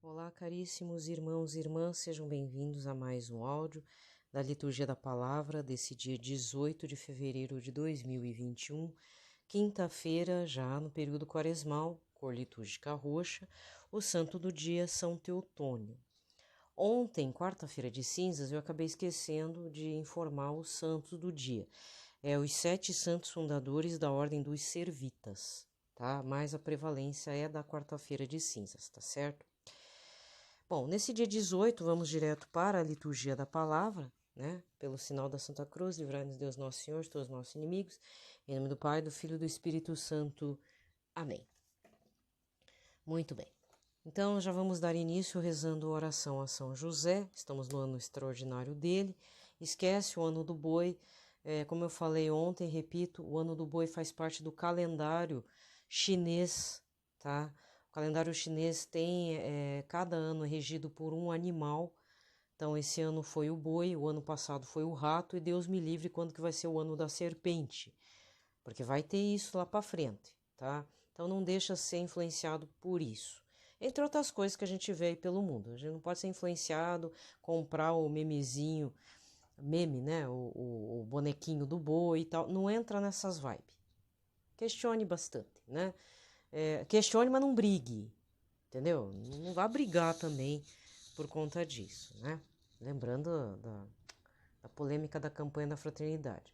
Olá, caríssimos irmãos e irmãs, sejam bem-vindos a mais um áudio da Liturgia da Palavra desse dia 18 de fevereiro de 2021, quinta-feira, já no período quaresmal, cor litúrgica roxa, o santo do dia São Teotônio. Ontem, quarta-feira de cinzas, eu acabei esquecendo de informar os santos do dia. Os 7 santos fundadores da Ordem dos Servitas, tá? Mas a prevalência é da quarta-feira de cinzas, tá certo? Bom, nesse dia 18, vamos direto para a liturgia da palavra, né? Pelo sinal da Santa Cruz, livrai-nos Deus Nosso Senhor de todos os nossos inimigos. Em nome do Pai, do Filho e do Espírito Santo. Amém. Muito bem. Então, já vamos dar início rezando a oração a São José. Estamos no ano extraordinário dele. Esquece o ano do boi. Como eu falei ontem, repito, o ano do boi faz parte do calendário chinês, tá? O calendário chinês tem, cada ano é regido por um animal. Então, esse ano foi o boi, o ano passado foi o rato, e Deus me livre quando que vai ser o ano da serpente, porque vai ter isso lá para frente, tá? Então, não deixa ser influenciado por isso. Entre outras coisas que a gente vê aí pelo mundo. A gente não pode ser influenciado, comprar o memezinho, né? O bonequinho do boi e tal. Não entra nessas vibes. Questione bastante, né? Questione, mas não brigue, entendeu? Não vá brigar também por conta disso, né? Lembrando da polêmica da campanha da fraternidade.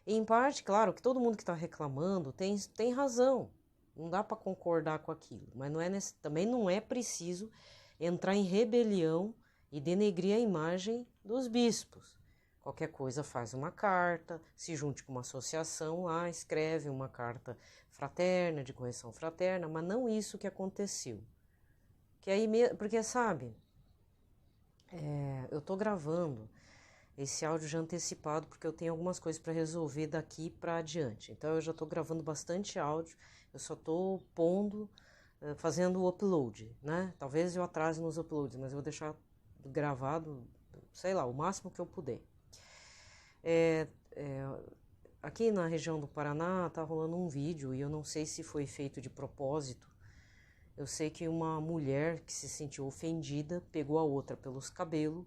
E, em parte, claro, que todo mundo que está reclamando tem razão. Não dá para concordar com aquilo, mas também não é preciso entrar em rebelião e denegrir a imagem dos bispos. Qualquer coisa faz uma carta, se junte com uma associação lá, escreve uma carta fraterna, de correção fraterna, mas não isso que aconteceu. Porque sabe, eu tô gravando esse áudio já antecipado porque eu tenho algumas coisas para resolver daqui para adiante. Então eu já tô gravando bastante áudio, eu só tô pondo, fazendo o upload, né? Talvez eu atrase nos uploads, mas eu vou deixar gravado, sei lá, o máximo que eu puder. Aqui na região do Paraná tá rolando um vídeo e eu não sei se foi feito de propósito. Eu sei que uma mulher que se sentiu ofendida pegou a outra pelos cabelos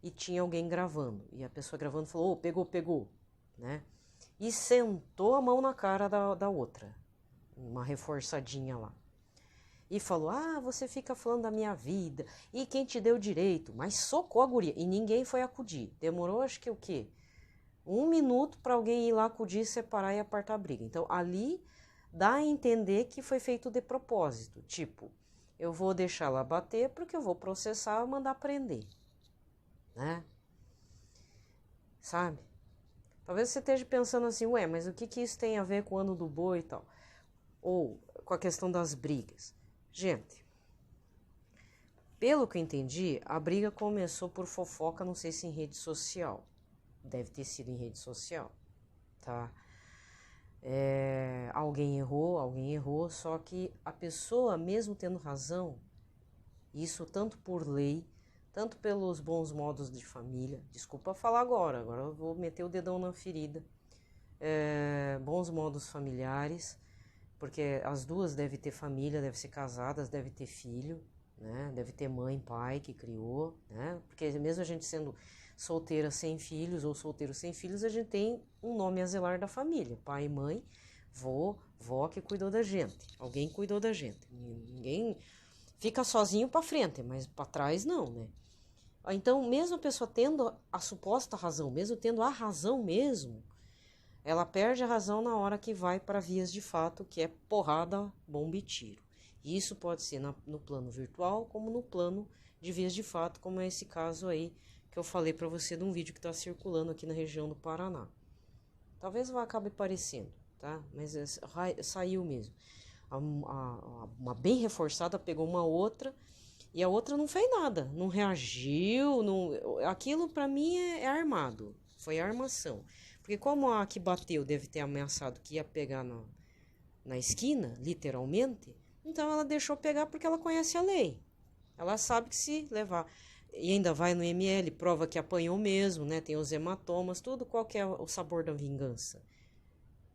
e tinha alguém gravando. E a pessoa gravando falou, pegou, né? E sentou a mão na cara da outra, uma reforçadinha lá. E falou, você fica falando da minha vida, e quem te deu direito? Mas socou a guria, e ninguém foi acudir. Demorou acho que o quê? 1 minuto para alguém ir lá acudir, separar e apartar a briga. Então ali dá a entender que foi feito de propósito. Tipo, eu vou deixar ela bater porque eu vou processar e mandar prender. Né? Sabe? Talvez você esteja pensando assim, mas o que isso tem a ver com o ano do boi e tal? Ou com a questão das brigas. Gente, pelo que eu entendi, a briga começou por fofoca, não sei se em rede social. Deve ter sido em rede social, tá? Alguém errou, só que a pessoa, mesmo tendo razão, isso tanto por lei, tanto pelos bons modos de família, desculpa falar agora eu vou meter o dedão na ferida, bons modos familiares, porque as duas devem ter família, devem ser casadas, devem ter filho, né? Deve ter mãe, pai que criou, né? Porque mesmo a gente sendo solteira sem filhos ou solteiro sem filhos, a gente tem um nome a zelar da família, pai e mãe, vó que cuidou da gente, alguém cuidou da gente, ninguém fica sozinho para frente, mas para trás não, né? Então, mesmo a pessoa tendo a suposta razão, mesmo tendo a razão mesmo, ela perde a razão na hora que vai para vias de fato, que é porrada, bomba e tiro. E isso pode ser no plano virtual, como no plano de vias de fato, como é esse caso aí que eu falei para você de um vídeo que está circulando aqui na região do Paraná. Talvez vá acabe parecendo, tá? Mas saiu mesmo. Uma bem reforçada pegou uma outra e a outra não fez nada, não reagiu, aquilo para mim é armado, foi armação. Porque como a que bateu deve ter ameaçado que ia pegar na esquina, literalmente, então ela deixou pegar porque ela conhece a lei. Ela sabe que se levar, e ainda vai no ML, prova que apanhou mesmo, né? Tem os hematomas, tudo, qual que é o sabor da vingança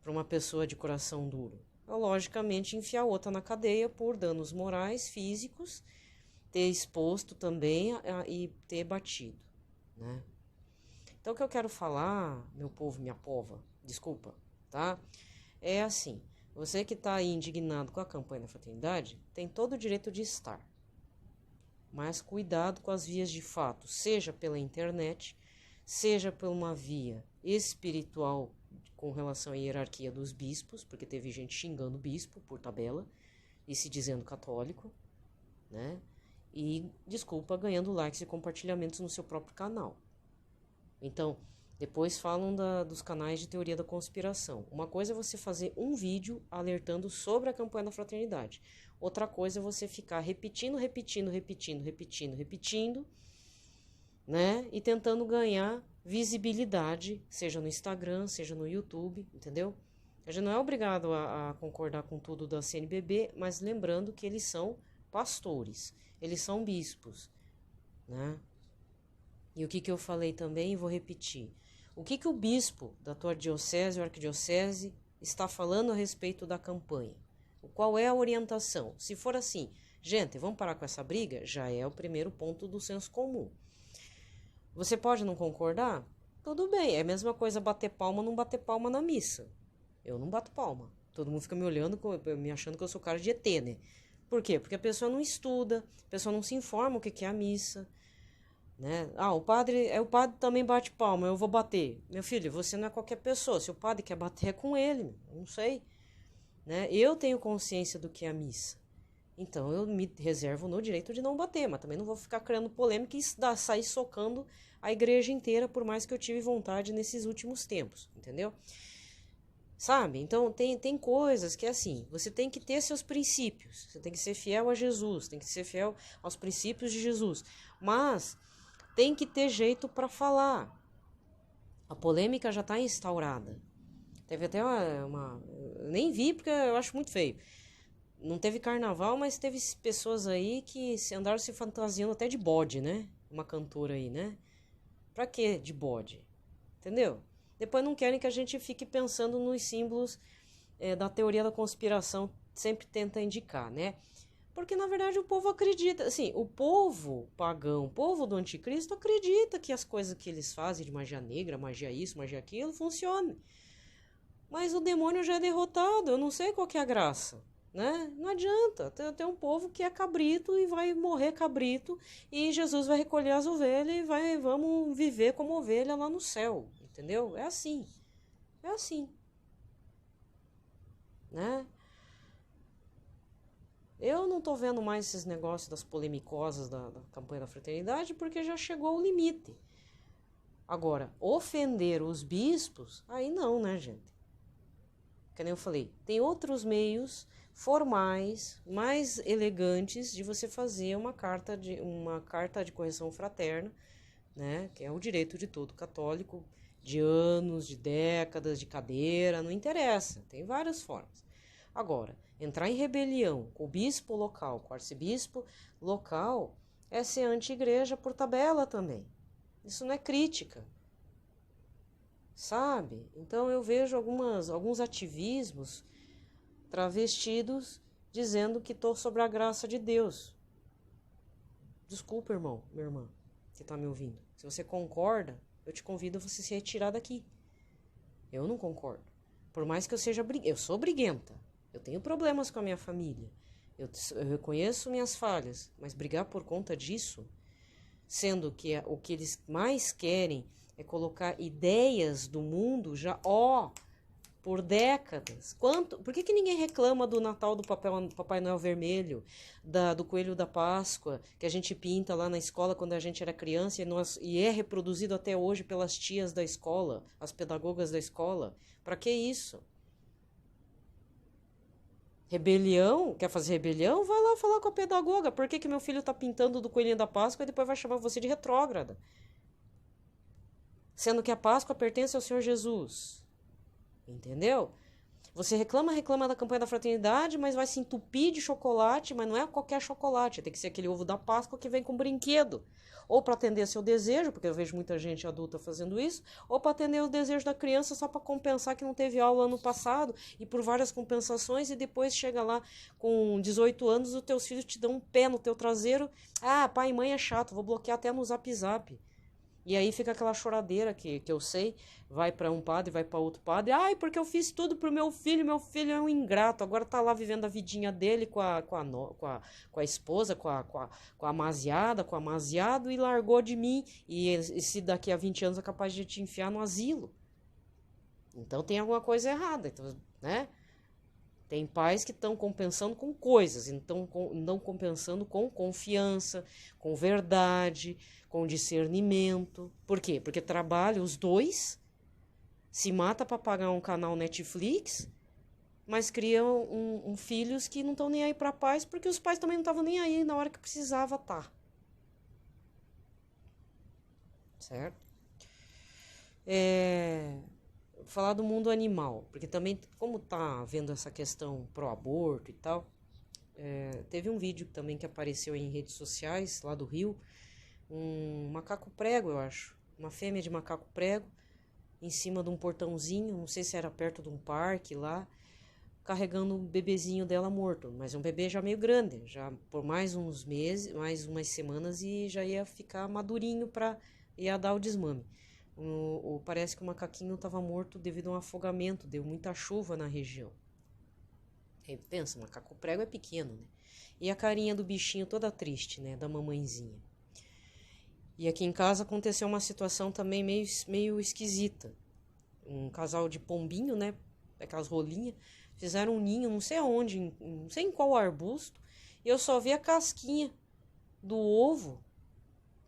para uma pessoa de coração duro? Logicamente, enfiar outra na cadeia por danos morais, físicos, ter exposto também e ter batido, né? Então o que eu quero falar, meu povo, minha pova, desculpa, tá? É assim, você que está aí indignado com a campanha da fraternidade, tem todo o direito de estar. Mas cuidado com as vias de fato, seja pela internet, seja por uma via espiritual com relação à hierarquia dos bispos, porque teve gente xingando o bispo por tabela e se dizendo católico, né? E, desculpa, ganhando likes e compartilhamentos no seu próprio canal. Então, depois falam dos canais de teoria da conspiração. Uma coisa é você fazer um vídeo alertando sobre a campanha da fraternidade. Outra coisa é você ficar repetindo, né? E tentando ganhar visibilidade, seja no Instagram, seja no YouTube, entendeu? A gente não é obrigado a concordar com tudo da CNBB, mas lembrando que eles são pastores, eles são bispos, né? E o que eu falei também, e vou repetir. O que o bispo da tua diocese ou arquidiocese está falando a respeito da campanha? Qual é a orientação? Se for assim, gente, vamos parar com essa briga? Já é o primeiro ponto do senso comum. Você pode não concordar? Tudo bem, é a mesma coisa bater palma ou não bater palma na missa. Eu não bato palma. Todo mundo fica me olhando, me achando que eu sou cara de ET, né? Por quê? Porque a pessoa não estuda, a pessoa não se informa o que é a missa, né? O padre também bate palma, eu vou bater. Meu filho, você não é qualquer pessoa. Se o padre quer bater, é com ele, eu não sei, né? Eu tenho consciência do que é a missa. Então eu me reservo no direito de não bater, mas também não vou ficar criando polêmica e sair socando a igreja inteira, por mais que eu tive vontade nesses últimos tempos, entendeu? Sabe? Então tem coisas que é assim, você tem que ter seus princípios, você tem que ser fiel a Jesus, tem que ser fiel aos princípios de Jesus, mas tem que ter jeito para falar. A polêmica já está instaurada. Teve até uma... Eu nem vi porque eu acho muito feio. Não teve carnaval, mas teve pessoas aí que andaram se fantasiando até de bode, né? Uma cantora aí, né? Pra quê de bode? Entendeu? Depois não querem que a gente fique pensando nos símbolos da teoria da conspiração, sempre tenta indicar, né? Porque, na verdade, o povo acredita, assim, o povo pagão, o povo do anticristo acredita que as coisas que eles fazem de magia negra, magia isso, magia aquilo, funcionam. Mas o demônio já é derrotado, eu não sei qual que é a graça, né? Não adianta, tem um povo que é cabrito e vai morrer cabrito e Jesus vai recolher as ovelhas e vamos viver como ovelha lá no céu, entendeu? É assim, né? Eu não tô vendo mais esses negócios das polemicosas da campanha da fraternidade porque já chegou ao limite. Agora, ofender os bispos, aí não, né, gente? Que nem eu falei, tem outros meios formais, mais elegantes de você fazer uma carta de correção fraterna, né? Que é o direito de todo católico, de anos, de décadas, de cadeira, não interessa, tem várias formas. Agora, entrar em rebelião com o bispo local, com o arcebispo local, é ser anti-igreja por tabela também. Isso não é crítica, sabe? Então eu vejo alguns ativismos travestidos dizendo que estou sobre a graça de Deus. Desculpa, irmão, minha irmã, que está me ouvindo. Se você concorda, eu te convido a você se retirar daqui. Eu não concordo. Por mais que eu sou briguenta. Eu tenho problemas com a minha família. Eu reconheço minhas falhas. Mas brigar por conta disso, sendo que o que eles mais querem é colocar ideias do mundo já, por décadas. Por que ninguém reclama do Natal do Papai Noel Vermelho, do Coelho da Páscoa, que a gente pinta lá na escola quando a gente era criança e é reproduzido até hoje pelas tias da escola, as pedagogas da escola? Para que isso? Rebelião? Quer fazer rebelião? Vai lá falar com a pedagoga. Por que meu filho está pintando do Coelhinho da Páscoa e depois vai chamar você de retrógrada? Sendo que a Páscoa pertence ao Senhor Jesus. Entendeu? Você reclama da campanha da fraternidade, mas vai se entupir de chocolate, mas não é qualquer chocolate, tem que ser aquele ovo da Páscoa que vem com brinquedo. Ou para atender seu desejo, porque eu vejo muita gente adulta fazendo isso, ou para atender o desejo da criança só para compensar que não teve aula ano passado, e por várias compensações, e depois chega lá com 18 anos, os teus filhos te dão um pé no teu traseiro. Ah, pai e mãe é chato, vou bloquear até no Zap Zap. E aí fica aquela choradeira que eu sei, vai para um padre, vai para outro padre. Ai, porque eu fiz tudo pro meu filho é um ingrato, agora tá lá vivendo a vidinha dele com a esposa, com a amaziada, com o amaziado e largou de mim. E se daqui a 20 anos é capaz de te enfiar no asilo. Então tem alguma coisa errada, então, né? Tem pais que estão compensando com coisas, então não compensando com confiança, com verdade, com discernimento. Por quê? Porque trabalham os dois, se mata para pagar um canal Netflix, mas criam filhos que não estão nem aí para pais, porque os pais também não estavam nem aí na hora que precisava estar. Certo? Falar do mundo animal, porque também, como tá vendo essa questão pro aborto e tal, teve um vídeo também que apareceu em redes sociais, lá do Rio, um macaco prego, eu acho, uma fêmea de macaco prego, em cima de um portãozinho, não sei se era perto de um parque lá, carregando um bebezinho dela morto, mas é um bebê já meio grande, já por mais uns meses, mais umas semanas, e já ia ficar madurinho ia dar o desmame. Parece que o macaquinho estava morto devido a um afogamento, deu muita chuva na região. Aí pensa, macaco prego é pequeno, né? E a carinha do bichinho toda triste, né? Da mamãezinha. E aqui em casa aconteceu uma situação também meio esquisita. Um casal de pombinho, né? Aquelas rolinhas, fizeram um ninho, não sei aonde, não sei em qual arbusto, e eu só vi a casquinha do ovo,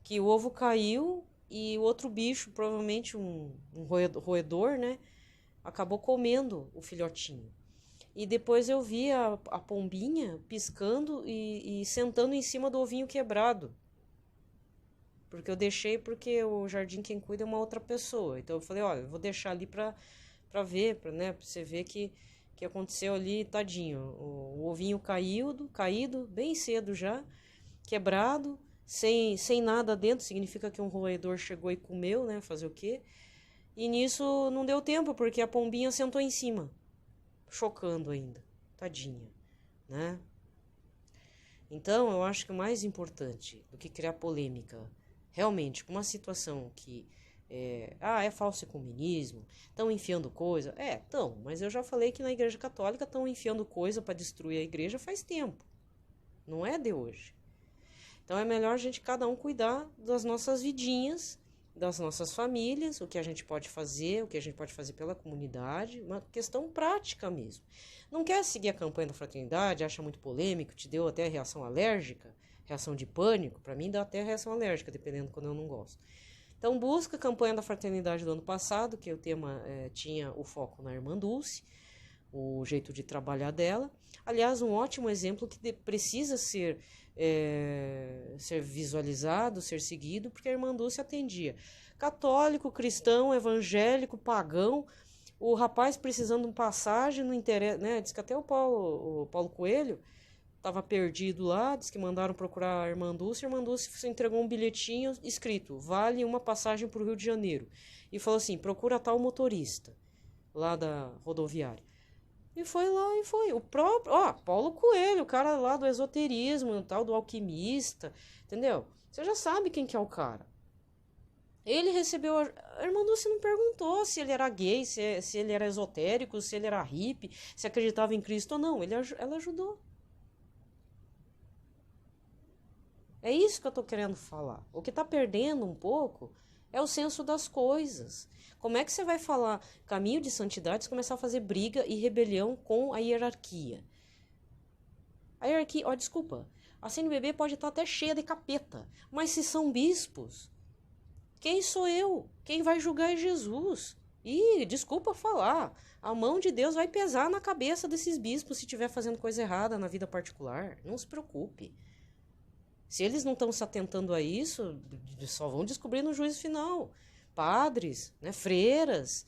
que o ovo caiu. E o outro bicho, provavelmente um roedor, né? Acabou comendo o filhotinho. E depois eu vi a pombinha piscando e sentando em cima do ovinho quebrado. Porque eu deixei porque o jardim quem cuida é uma outra pessoa. Então eu falei, olha, eu vou deixar ali pra ver, né? Pra você ver que aconteceu ali, tadinho. O ovinho caído, bem cedo já, quebrado. Sem nada dentro, significa que um roedor chegou e comeu, né? Fazer o quê? E nisso não deu tempo, porque a pombinha sentou em cima, chocando ainda, tadinha, né? Então, eu acho que o mais importante do que criar polêmica, realmente, com uma situação que é falso comunismo, estão enfiando coisa, mas eu já falei que na Igreja Católica estão enfiando coisa para destruir a igreja faz tempo, não é de hoje. Então é melhor a gente, cada um, cuidar das nossas vidinhas, das nossas famílias, o que a gente pode fazer, o que a gente pode fazer pela comunidade, uma questão prática mesmo. Não quer seguir a campanha da fraternidade, acha muito polêmico, te deu até reação alérgica, reação de pânico, para mim dá até reação alérgica, dependendo quando eu não gosto. Então busca a campanha da fraternidade do ano passado, que o tema tinha o foco na Irmã Dulce, o jeito de trabalhar dela. Aliás, um ótimo exemplo que precisa ser visualizado, ser seguido, porque a Irmã Dulce atendia católico, cristão, evangélico, pagão, o rapaz precisando de uma passagem, não interessa, né? Diz que até o Paulo Coelho estava perdido lá, diz que mandaram procurar a Irmã Dulce entregou um bilhetinho escrito, vale uma passagem para o Rio de Janeiro, e falou assim, procura tal motorista lá da rodoviária. E foi lá, e foi. O próprio, Paulo Coelho, o cara lá do esoterismo, tal, do alquimista, entendeu? Você já sabe quem que é o cara. Ele recebeu, a Irmã Dulce não perguntou se ele era gay, se ele era esotérico, se ele era hippie, se acreditava em Cristo ou não. Ela ajudou. É isso que eu tô querendo falar. O que tá perdendo um pouco é o senso das coisas. Como é que você vai falar caminho de santidade se começar a fazer briga e rebelião com a hierarquia? A hierarquia, desculpa, a CNBB pode estar até cheia de capeta, mas se são bispos, quem sou eu? Quem vai julgar é Jesus. E, desculpa falar, a mão de Deus vai pesar na cabeça desses bispos se estiver fazendo coisa errada na vida particular. Não se preocupe. Se eles não estão se atentando a isso, só vão descobrir no juízo final. Padres, né, freiras,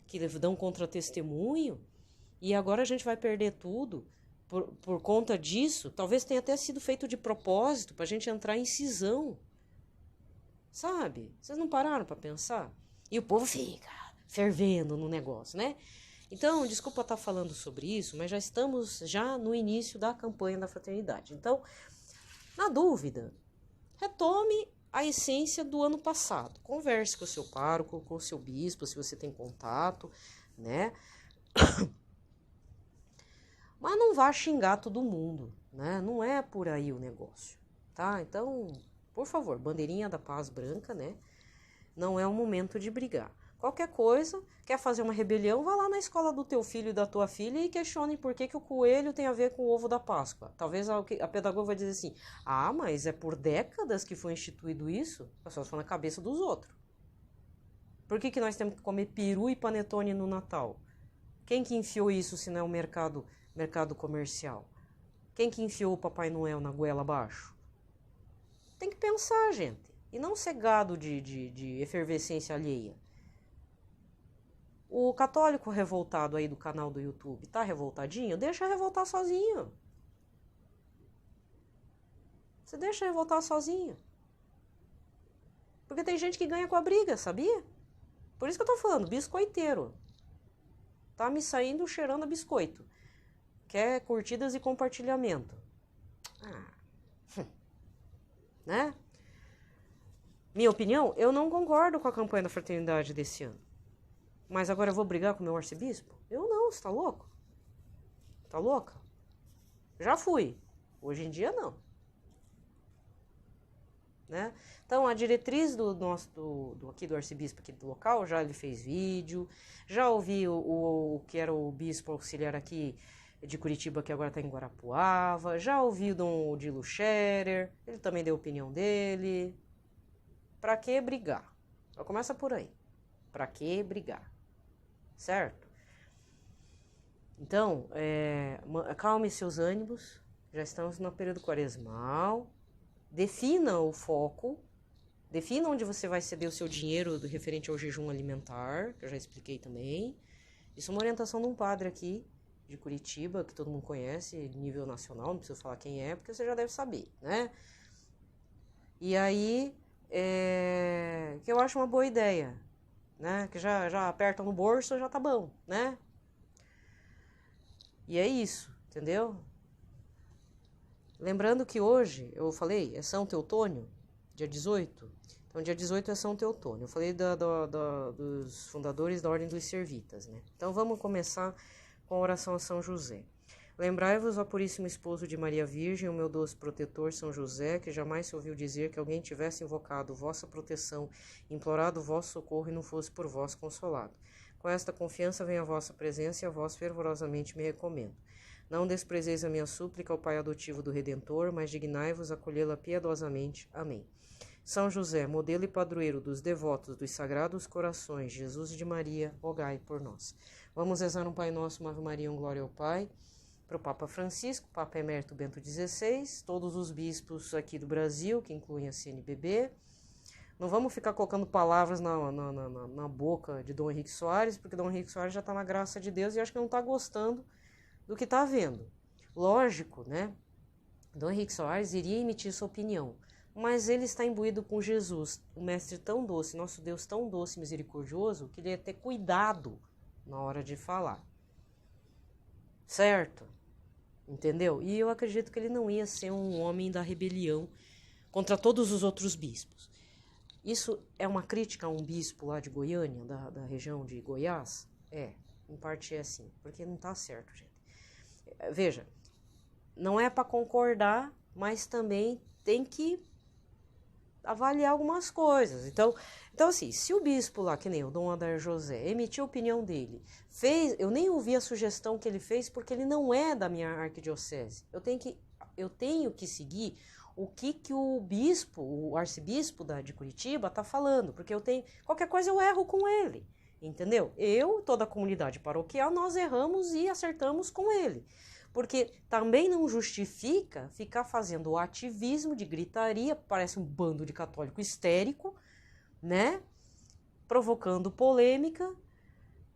que dão contra-testemunho. e agora a gente vai perder tudo por conta disso. Talvez tenha até sido feito de propósito para a gente entrar em cisão. Sabe? Vocês não pararam para pensar? E o povo fica fervendo no negócio, né? Então, desculpa estar falando sobre isso, mas já estamos no início da campanha da fraternidade. Então, na dúvida, retome a essência do ano passado. Converse com o seu pároco, com o seu bispo, se você tem contato, né? Mas não vá xingar todo mundo, né? Não é por aí o negócio, tá? Então, por favor, bandeirinha da paz branca, né? Não é o momento de brigar. Qualquer coisa, quer fazer uma rebelião, vá lá na escola do teu filho e da tua filha e questione por que o coelho tem a ver com o ovo da Páscoa. Talvez a pedagoga vai dizer assim, mas é por décadas que foi instituído isso? É só na cabeça dos outros. Por que nós temos que comer peru e panetone no Natal? Quem que enfiou isso se não é o mercado comercial? Quem que enfiou o Papai Noel na goela abaixo? Tem que pensar, gente. E não ser gado de efervescência alheia. O católico revoltado aí do canal do YouTube tá revoltadinho? Deixa revoltar sozinho. Você deixa revoltar sozinho. Porque tem gente que ganha com a briga, sabia? Por isso que eu tô falando, biscoiteiro. Tá me saindo cheirando a biscoito. Quer curtidas e compartilhamento. Né? Minha opinião, eu não concordo com a campanha da fraternidade desse ano. Mas agora eu vou brigar com o meu arcebispo? Eu não, você tá louco? Tá louca? Já fui. Hoje em dia, não. Né? Então, a diretriz aqui do arcebispo aqui do local, já ele fez vídeo, já ouvi o que era o bispo auxiliar aqui de Curitiba, que agora está em Guarapuava, já ouvi o Dom Odilo Scherer, ele também deu a opinião dele. Pra que brigar? Só começa por aí. Pra que brigar? Certo? Então, acalme seus ânimos, já estamos no período quaresmal, defina o foco, defina onde você vai ceder o seu dinheiro referente ao jejum alimentar, que eu já expliquei também. Isso é uma orientação de um padre aqui, de Curitiba, que todo mundo conhece, nível nacional, não preciso falar quem é, porque você já deve saber, né? E aí, que eu acho uma boa ideia, né? Que já aperta no bolso, já tá bom, né? E é isso, entendeu? Lembrando que hoje, eu falei, é São Teotônio, dia 18. Então, dia 18 é São Teotônio. Eu falei dos fundadores da Ordem dos Servitas, né? Então, vamos começar com a oração a São José. Lembrai-vos, ó Puríssimo Esposo de Maria Virgem, o meu doce protetor São José, que jamais se ouviu dizer que alguém tivesse invocado vossa proteção, implorado vosso socorro e não fosse por vós consolado. Com esta confiança vem a vossa presença e a vós fervorosamente me recomendo. Não desprezeis a minha súplica ao Pai adotivo do Redentor, mas dignai-vos acolhê-la piedosamente. Amém. São José, modelo e padroeiro dos devotos dos Sagrados Corações, Jesus e de Maria, rogai por nós. Vamos rezar um Pai Nosso, uma Ave Maria, um Glória ao Pai, para o Papa Francisco, Papa Emérito Bento XVI, todos os bispos aqui do Brasil, que incluem a CNBB. Não vamos ficar colocando palavras na boca de Dom Henrique Soares, porque Dom Henrique Soares já está na graça de Deus e acho que não está gostando do que está vendo. Lógico, né? Dom Henrique Soares iria emitir sua opinião, mas ele está imbuído com Jesus, um mestre tão doce, nosso Deus tão doce e misericordioso, que ele ia ter cuidado na hora de falar. Certo? Entendeu? E eu acredito que ele não ia ser um homem da rebelião contra todos os outros bispos. Isso é uma crítica a um bispo lá de Goiânia, da região de Goiás? Em parte é assim, porque não tá certo, gente. Veja, não é para concordar, mas também tem que avaliar algumas coisas. Então assim, se o bispo lá, que nem o Dom Adair José, emitiu a opinião dele, eu nem ouvi a sugestão que ele fez, porque ele não é da minha arquidiocese. Eu tenho que seguir o que o bispo, o arcebispo de Curitiba está falando, porque qualquer coisa eu erro com ele, entendeu? Toda a comunidade paroquial, nós erramos e acertamos com ele. Porque também não justifica ficar fazendo o ativismo de gritaria, parece um bando de católico histérico, né? Provocando polêmica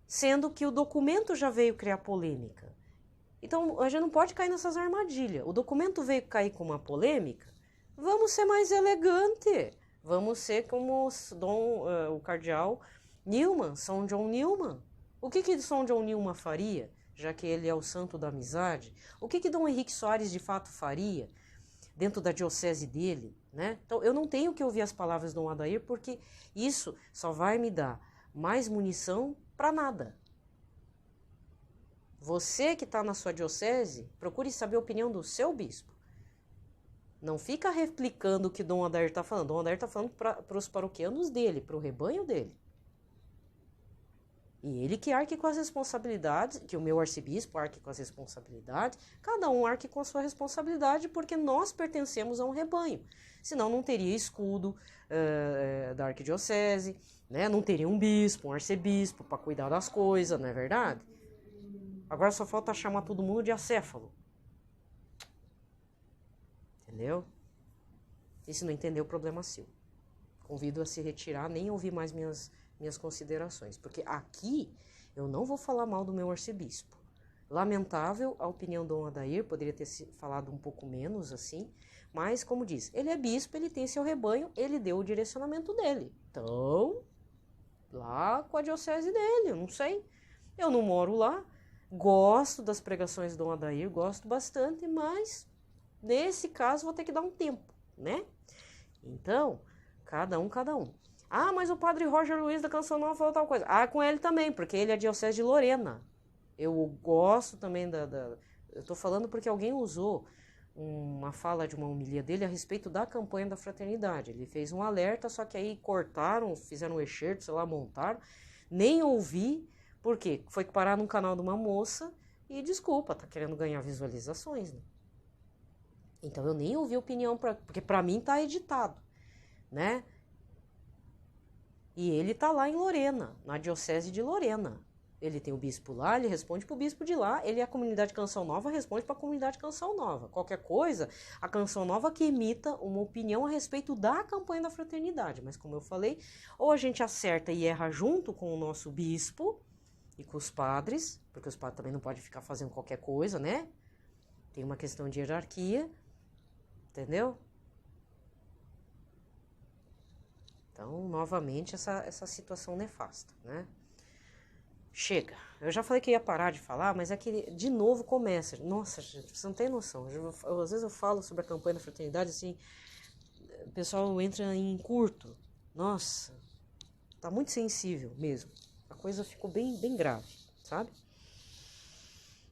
sendo que o documento já veio criar polêmica. Então, a gente não pode cair nessas armadilhas. O documento veio cair com uma polêmica, vamos ser mais elegante. Vamos ser como o cardeal Newman, São John Newman. O que São John Newman faria, já que ele é o santo da amizade? O que Dom Henrique Soares de fato faria dentro da diocese dele, né? Então, eu não tenho que ouvir as palavras do Dom Adair, porque isso só vai me dar mais munição para nada. Você que está na sua diocese, procure saber a opinião do seu bispo. Não fica replicando o que Dom Adair está falando. Dom Adair está falando para os paroquianos dele, para o rebanho dele. E ele que arque com as responsabilidades, que o meu arcebispo arque com as responsabilidades, cada um arque com a sua responsabilidade, porque nós pertencemos a um rebanho. Senão não teria escudo da arquidiocese, né? Não teria um bispo, um arcebispo para cuidar das coisas, não é verdade? Agora só falta chamar todo mundo de acéfalo. Entendeu? E se não entender, o problema é seu. Convido a se retirar, nem ouvir mais minhas considerações, porque aqui eu não vou falar mal do meu arcebispo. Lamentável, a opinião do Dom Adair poderia ter falado um pouco menos assim, mas como diz, ele é bispo, ele tem seu rebanho, ele deu o direcionamento dele. Então, lá com a diocese dele, eu não sei. Eu não moro lá, gosto das pregações do Dom Adair, gosto bastante, mas nesse caso vou ter que dar um tempo, né? Então, cada um. Ah, mas o padre Roger Luiz da Canção Nova falou tal coisa. Ah, com ele também, porque ele é diocese de Lorena. Eu gosto também eu tô falando porque alguém usou uma fala de uma homilia dele a respeito da campanha da fraternidade. Ele fez um alerta, só que aí cortaram, fizeram um excerto, sei lá, montaram. Nem ouvi, porque foi parar num canal de uma moça e, desculpa, tá querendo ganhar visualizações, né? Então eu nem ouvi opinião, porque pra mim tá editado, né? E ele tá lá em Lorena, na diocese de Lorena. Ele tem o bispo lá, ele responde pro bispo de lá, ele é a comunidade Canção Nova, responde pra comunidade Canção Nova. Qualquer coisa, a Canção Nova que emita uma opinião a respeito da campanha da fraternidade. Mas como eu falei, ou a gente acerta e erra junto com o nosso bispo e com os padres, porque os padres também não podem ficar fazendo qualquer coisa, né? Tem uma questão de hierarquia, entendeu? Então, novamente, essa situação nefasta, né? Chega. Eu já falei que ia parar de falar, mas é que de novo começa. Nossa, gente, você não tem noção. Às vezes eu falo sobre a campanha da fraternidade, assim, o pessoal entra em curto. Nossa, tá muito sensível mesmo. A coisa ficou bem grave, sabe?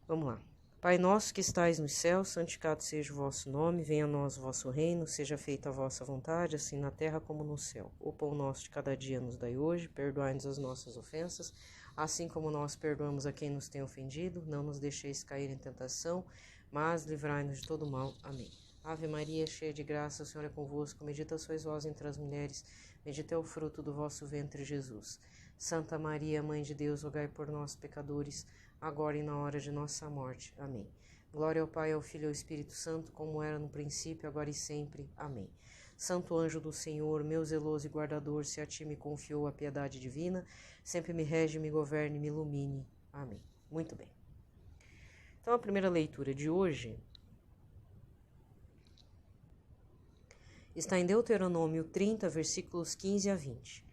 Vamos lá. Pai nosso que estais nos céus, santificado seja o vosso nome, venha a nós o vosso reino, seja feita a vossa vontade, assim na terra como no céu. O pão nosso de cada dia nos dai hoje, perdoai-nos as nossas ofensas, assim como nós perdoamos a quem nos tem ofendido, não nos deixeis cair em tentação, mas livrai-nos de todo mal. Amém. Ave Maria, cheia de graça, o Senhor é convosco, bendita sois vós entre as mulheres, bendito é o fruto do vosso ventre, Jesus. Santa Maria, Mãe de Deus, rogai por nós, pecadores, agora e na hora de nossa morte. Amém. Glória ao Pai, ao Filho e ao Espírito Santo, como era no princípio, agora e sempre. Amém. Santo anjo do Senhor, meu zeloso e guardador, se a ti me confiou a piedade divina, sempre me rege, me governe, me ilumine. Amém. Muito bem. Então, a primeira leitura de hoje está em Deuteronômio 30, versículos 15 a 20.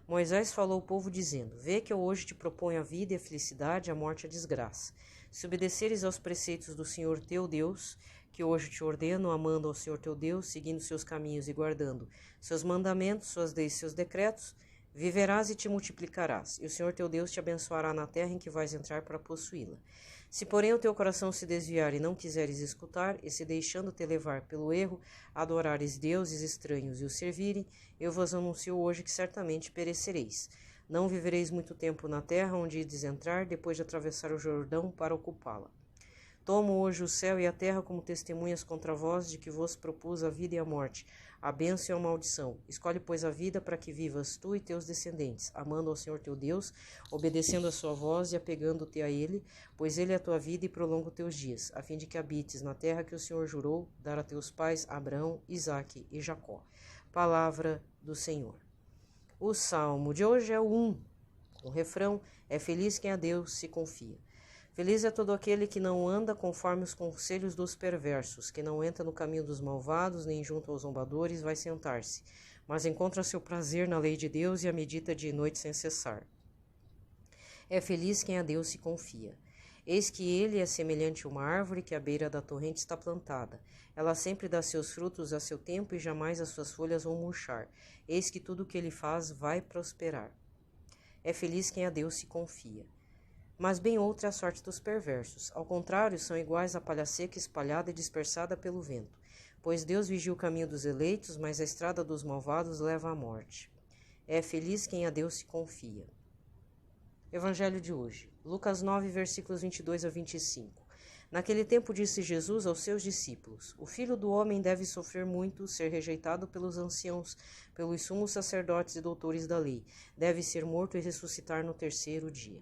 Moisés falou ao povo dizendo: Vê que eu hoje te proponho a vida e a felicidade, a morte e a desgraça. Se obedeceres aos preceitos do Senhor teu Deus, que hoje te ordeno, amando ao Senhor teu Deus, seguindo seus caminhos e guardando seus mandamentos, suas leis e seus decretos, viverás e te multiplicarás, e o Senhor teu Deus te abençoará na terra em que vais entrar para possuí-la. Se, porém, o teu coração se desviar e não quiseres escutar, e se deixando-te levar pelo erro, adorares deuses estranhos e os servirem, eu vos anuncio hoje que certamente perecereis. Não vivereis muito tempo na terra onde ides entrar, depois de atravessar o Jordão para ocupá-la. Tomo hoje o céu e a terra como testemunhas contra vós de que vos propus a vida e a morte, a bênção e a maldição. Escolhe, pois, a vida para que vivas tu e teus descendentes, amando ao Senhor teu Deus, obedecendo a sua voz e apegando-te a ele, pois ele é a tua vida e prolonga os teus dias, a fim de que habites na terra que o Senhor jurou dar a teus pais Abraão, Isaque e Jacó. Palavra do Senhor. O salmo de hoje é o 1, No refrão, é feliz quem a Deus se confia. Feliz é todo aquele que não anda conforme os conselhos dos perversos, que não entra no caminho dos malvados, nem junto aos zombadores vai sentar-se, mas encontra seu prazer na lei de Deus e a medita de noite sem cessar. É feliz quem a Deus se confia. Eis que ele é semelhante a uma árvore que à beira da torrente está plantada. Ela sempre dá seus frutos a seu tempo e jamais as suas folhas vão murchar. Eis que tudo o que ele faz vai prosperar. É feliz quem a Deus se confia. Mas bem outra é a sorte dos perversos. Ao contrário, são iguais à palha seca espalhada e dispersada pelo vento. Pois Deus vigia o caminho dos eleitos, mas a estrada dos malvados leva à morte. É feliz quem a Deus se confia. Evangelho de hoje, Lucas 9, versículos 22 a 25. Naquele tempo disse Jesus aos seus discípulos: O Filho do Homem deve sofrer muito, ser rejeitado pelos anciãos, pelos sumos sacerdotes e doutores da lei. Deve ser morto e ressuscitar no terceiro dia.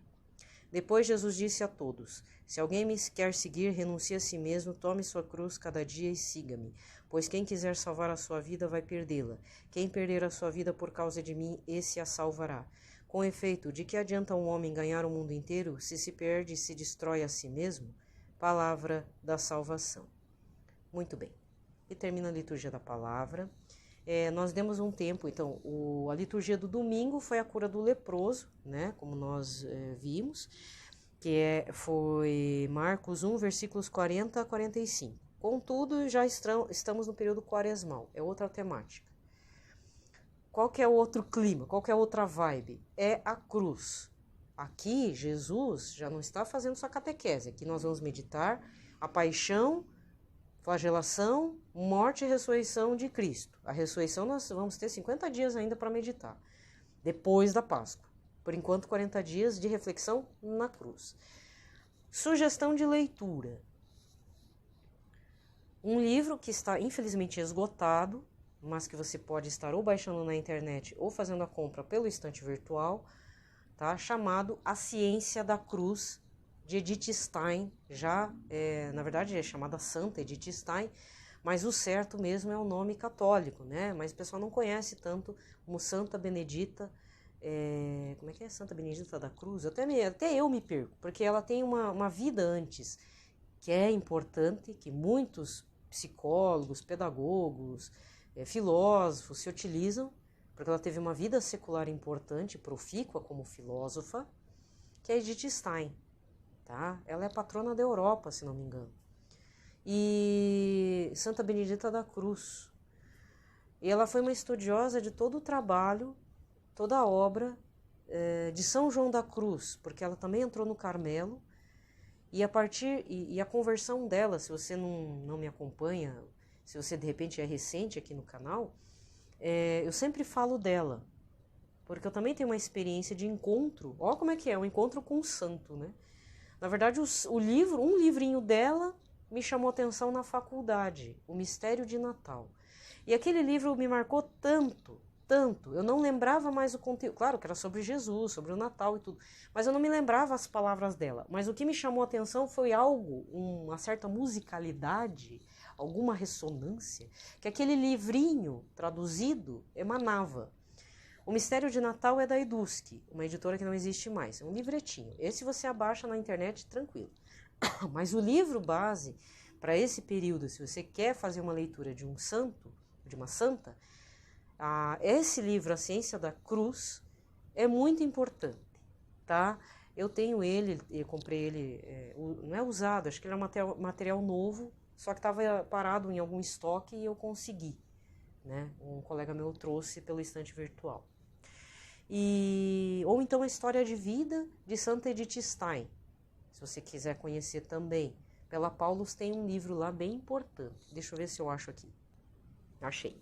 Depois Jesus disse a todos: Se alguém me quer seguir, renuncie a si mesmo, tome sua cruz cada dia e siga-me. Pois quem quiser salvar a sua vida vai perdê-la. Quem perder a sua vida por causa de mim, esse a salvará. Com efeito, de que adianta um homem ganhar o mundo inteiro se se perde e se destrói a si mesmo? Palavra da salvação. Muito bem. E termina a liturgia da palavra. Nós demos um tempo, então, a liturgia do domingo foi a cura do leproso, né, como nós vimos, que foi Marcos 1, versículos 40 a 45. Contudo, já estamos no período quaresmal, é outra temática. Qual que é o outro clima? Qual que é a outra vibe? É a cruz. Aqui, Jesus já não está fazendo sua catequese. Aqui nós vamos meditar a paixão, flagelação, morte e ressurreição de Cristo. A ressurreição nós vamos ter 50 dias ainda para meditar, depois da Páscoa. Por enquanto, 40 dias de reflexão na cruz. Sugestão de leitura. Um livro que está infelizmente esgotado, mas que você pode estar ou baixando na internet ou fazendo a compra pelo estante virtual, tá? Chamado A Ciência da Cruz, de Edith Stein. Na verdade é chamada Santa Edith Stein, mas o certo mesmo é o nome católico, né? Mas o pessoal não conhece tanto como Santa Benedita, como é que é? Santa Benedita da Cruz? Até eu me perco, porque ela tem uma vida antes, que é importante, que muitos psicólogos, pedagogos, filósofos se utilizam, porque ela teve uma vida secular importante, profícua como filósofa, que é Edith Stein. Tá? Ela é patrona da Europa, se não me engano. E Santa Benedita da Cruz. E ela foi uma estudiosa de todo o trabalho, toda a obra de São João da Cruz, porque ela também entrou no Carmelo. E a conversão dela, se você não me acompanha, se você de repente é recente aqui no canal, eu sempre falo dela, porque eu também tenho uma experiência de encontro. Olha como é que é, um encontro com o santo, né? Na verdade, um livrinho dela me chamou atenção na faculdade, O Mistério de Natal. E aquele livro me marcou tanto, eu não lembrava mais o conteúdo. Claro que era sobre Jesus, sobre o Natal e tudo, mas eu não me lembrava as palavras dela. Mas o que me chamou atenção foi uma certa musicalidade, alguma ressonância, que aquele livrinho traduzido emanava. O Mistério de Natal é da Edusc, uma editora que não existe mais. É um livretinho. Esse você abaixa na internet tranquilo. Mas o livro base para esse período, se você quer fazer uma leitura de um santo, de uma santa, esse livro, A Ciência da Cruz, é muito importante, tá? Eu tenho ele, eu comprei ele, não é usado, acho que ele é um material novo, só que estava parado em algum estoque e eu consegui, né? Um colega meu trouxe pelo estante virtual. Ou então a história de vida de Santa Edith Stein, se você quiser conhecer também. Pela Paulus tem um livro lá bem importante. Deixa eu ver se eu acho aqui. Achei.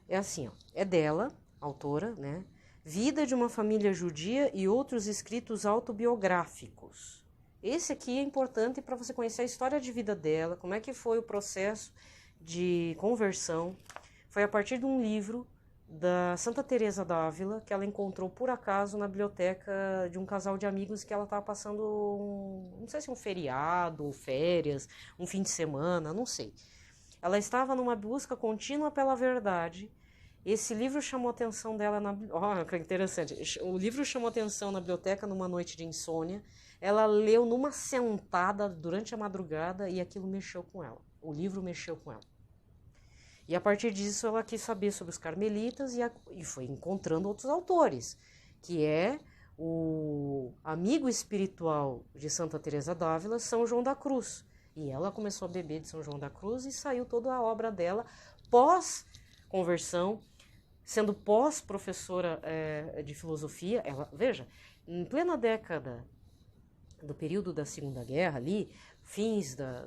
É assim, ó, é dela, autora, né? Vida de uma família judia e outros escritos autobiográficos. Esse aqui é importante para você conhecer a história de vida dela, como é que foi o processo de conversão. Foi a partir de um livro da Santa Teresa d'Ávila, que ela encontrou por acaso na biblioteca de um casal de amigos que ela estava passando, não sei se um feriado, férias, um fim de semana, não sei. Ela estava numa busca contínua pela verdade Esse livro chamou a atenção dela olha, que interessante. O livro chamou a atenção na biblioteca numa noite de insônia. Ela leu numa sentada durante a madrugada e aquilo mexeu com ela. O livro mexeu com ela. E a partir disso ela quis saber sobre os carmelitas e foi encontrando outros autores, que é o amigo espiritual de Santa Teresa d'Ávila, São João da Cruz. E ela começou a beber de São João da Cruz e saiu toda a obra dela pós-conversão, sendo pós-professora de filosofia. Ela, veja, em plena década do período da Segunda Guerra, ali, fins da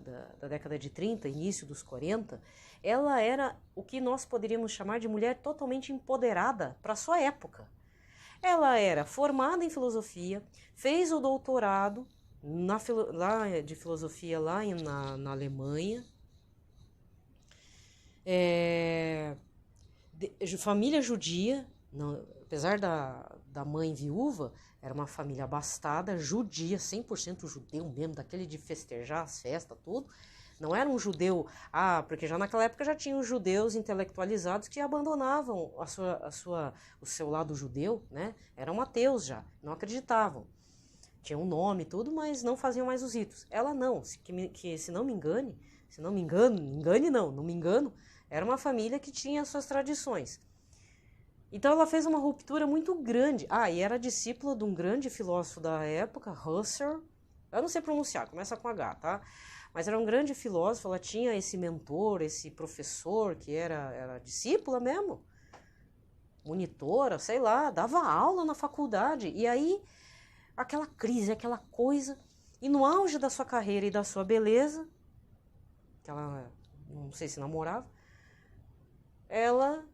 década de 30, início dos 40, ela era o que nós poderíamos chamar de mulher totalmente empoderada para a sua época. Ela era formada em filosofia, fez o doutorado de filosofia lá na Alemanha, família judia, não, apesar da mãe viúva, era uma família abastada, judia, 100% judeu mesmo, daquele de festejar as festas, tudo. Não era um judeu, porque já naquela época já tinha os judeus intelectualizados que abandonavam o seu lado judeu, né? Eram ateus já, não acreditavam. Tinha um nome e tudo, mas não faziam mais os ritos. Ela não, se não me engano, era uma família que tinha suas tradições. Então ela fez uma ruptura muito grande. E era discípula de um grande filósofo da época, Husserl. Eu não sei pronunciar, começa com H, tá? Mas era um grande filósofo, ela tinha esse mentor, esse professor, que era discípula mesmo, monitora, sei lá, dava aula na faculdade. E aí, aquela crise, aquela coisa, e no auge da sua carreira e da sua beleza, que ela, não sei se namorava, ela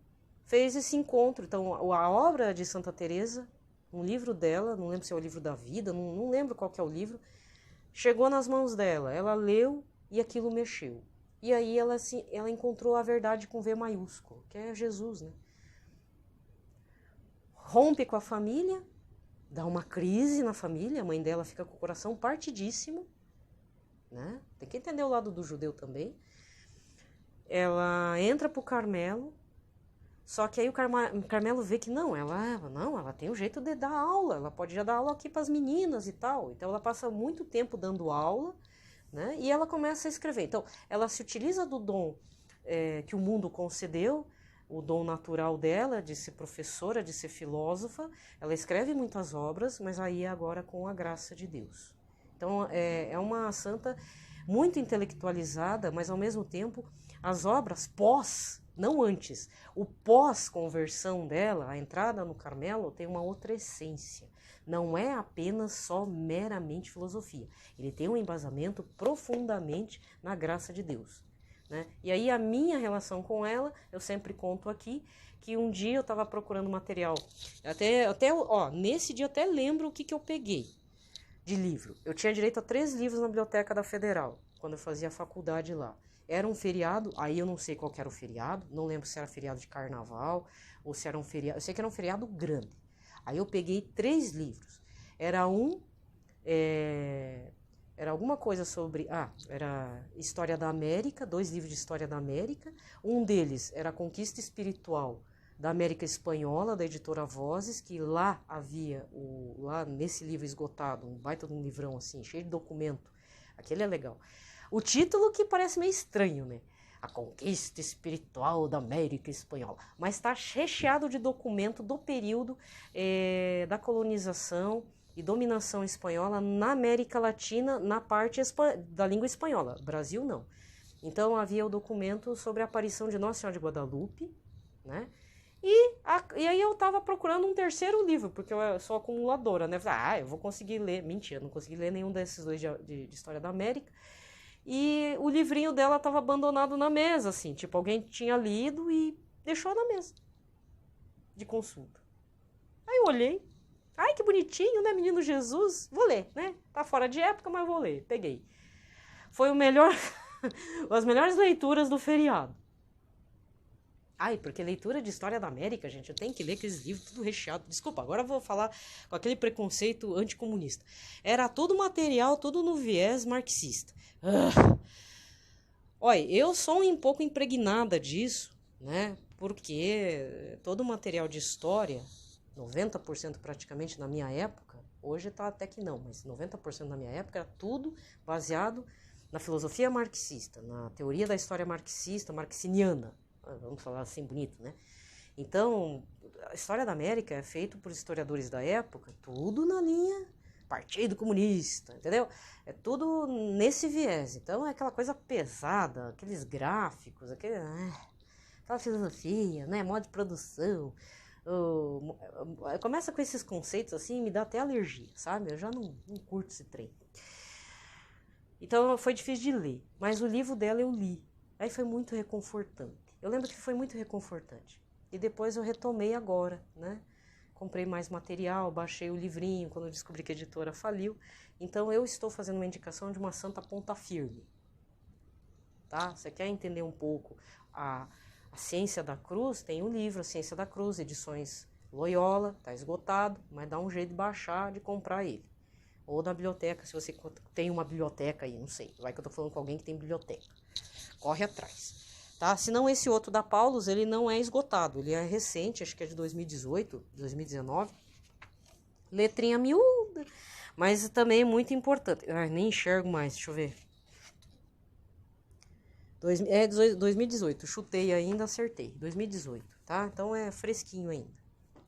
fez esse encontro. Então, a obra de Santa Teresa, um livro dela, não lembro se é o livro da vida, não lembro qual que é o livro, chegou nas mãos dela, ela leu e aquilo mexeu. E aí ela encontrou a verdade com V maiúsculo, que é Jesus, né? Rompe com a família, dá uma crise na família, a mãe dela fica com o coração partidíssimo, né? Tem que entender o lado do judeu também. Ela entra pro Carmelo, só que aí o Carmelo vê que ela tem um jeito de dar aula, ela pode já dar aula aqui para as meninas e tal. Então ela passa muito tempo dando aula, né? E ela começa a escrever. Então ela se utiliza do dom que o mundo concedeu, o dom natural dela de ser professora, de ser filósofa. Ela escreve muitas obras, mas aí agora com a graça de Deus. Então é uma santa muito intelectualizada, mas ao mesmo tempo as obras não antes, o pós-conversão dela, a entrada no Carmelo, tem uma outra essência. Não é apenas só meramente filosofia. Ele tem um embasamento profundamente na graça de Deus, né? E aí a minha relação com ela, eu sempre conto aqui, que um dia eu estava procurando material. Nesse dia eu até lembro o que eu peguei de livro. Eu tinha direito a 3 livros na Biblioteca da Federal, quando eu fazia faculdade lá. Era um feriado, aí eu não sei qual que era o feriado, não lembro se era feriado de carnaval ou se era um feriado, eu sei que era um feriado grande. Aí eu peguei 3 livros. Era alguma coisa sobre, era História da América, 2 livros de História da América. Um deles era a Conquista Espiritual da América Espanhola, da editora Vozes, que lá havia, lá nesse livro esgotado, um baita de um livrão assim, cheio de documento. Aquele é legal. O título que parece meio estranho, né? A Conquista Espiritual da América Espanhola. Mas está recheado de documento do período da colonização e dominação espanhola na América Latina, na parte da língua espanhola. Brasil, não. Então, havia o documento sobre a aparição de Nossa Senhora de Guadalupe, né? E aí eu estava procurando um terceiro livro, porque eu sou acumuladora, né? Falei, eu vou conseguir ler. Mentira, não consegui ler nenhum desses 2 de História da América. E o livrinho dela estava abandonado na mesa, assim, tipo, alguém tinha lido e deixou na mesa de consulta. Aí eu olhei, que bonitinho, né, menino Jesus? Vou ler, né? Tá fora de época, mas vou ler. Peguei. Foi as melhores leituras do feriado. Porque leitura de História da América, gente, eu tenho que ler aqueles livros tudo recheado. Desculpa, agora eu vou falar com aquele preconceito anticomunista. Era todo material, tudo no viés marxista. Olha, eu sou um pouco impregnada disso, né? porque todo o material de história, 90% praticamente na minha época, hoje tá até que não, mas 90% na minha época era tudo baseado na filosofia marxista, na teoria da história marxista, marxiniana, vamos falar assim bonito, né? Então, a história da América é feita por historiadores da época, tudo na linha Partido Comunista, entendeu? É tudo nesse viés. Então é aquela coisa pesada, aqueles gráficos, aquela filosofia, né? Modo de produção. Começa com esses conceitos assim, me dá até alergia, sabe? Eu já não curto esse trem. Então foi difícil de ler, mas o livro dela eu li. Aí foi muito reconfortante. Eu lembro que foi muito reconfortante. E depois eu retomei agora, né? Comprei mais material, baixei o livrinho quando eu descobri que a editora faliu. Então eu estou fazendo uma indicação de uma santa ponta firme. Tá? Você quer entender um pouco a Ciência da Cruz? Tem o livro A Ciência da Cruz, edições Loyola, tá esgotado, mas dá um jeito de baixar, de comprar ele. Ou na biblioteca, se você tem uma biblioteca aí, não sei. Vai que eu tô falando com alguém que tem biblioteca. Corre atrás. Tá? Se não, esse outro da Paulus, ele não é esgotado. Ele é recente, acho que é de 2018, 2019. Letrinha miúda. Mas também é muito importante. Ai, nem enxergo mais, deixa eu ver. 2018. Chutei ainda, acertei. 2018, tá? Então é fresquinho ainda.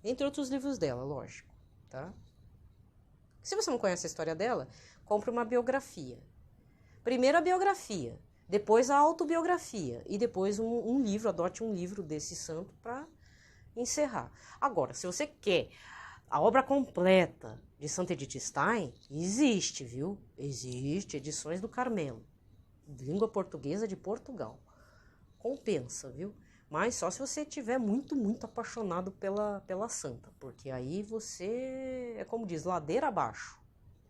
Entre outros livros dela, lógico, tá? Se você não conhece a história dela, compre uma biografia. Primeiro a biografia, depois a autobiografia e depois um livro, adote um livro desse santo para encerrar. Agora, se você quer a obra completa de Santa Edith Stein, existe, viu? Existe, edições do Carmelo, língua portuguesa de Portugal. Compensa, viu? Mas só se você estiver muito, muito apaixonado pela santa, porque aí você, é como diz, ladeira abaixo,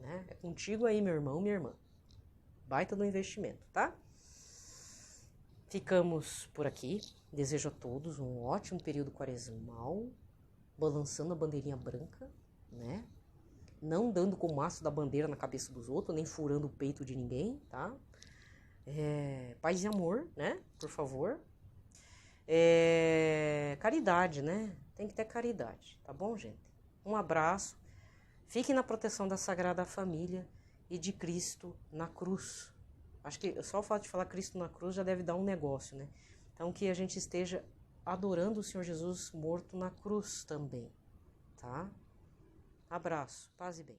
né? É contigo aí, meu irmão, minha irmã. Baita do investimento, tá? Ficamos por aqui. Desejo a todos um ótimo período quaresmal, balançando a bandeirinha branca, né? Não dando com o maço da bandeira na cabeça dos outros, nem furando o peito de ninguém, tá? Paz e amor, né? Por favor. Caridade, né? Tem que ter caridade, tá bom, gente? Um abraço. Fiquem na proteção da Sagrada Família e de Cristo na cruz. Acho que só o fato de falar Cristo na cruz já deve dar um negócio, né? Então que a gente esteja adorando o Senhor Jesus morto na cruz também, tá? Abraço, paz e bem.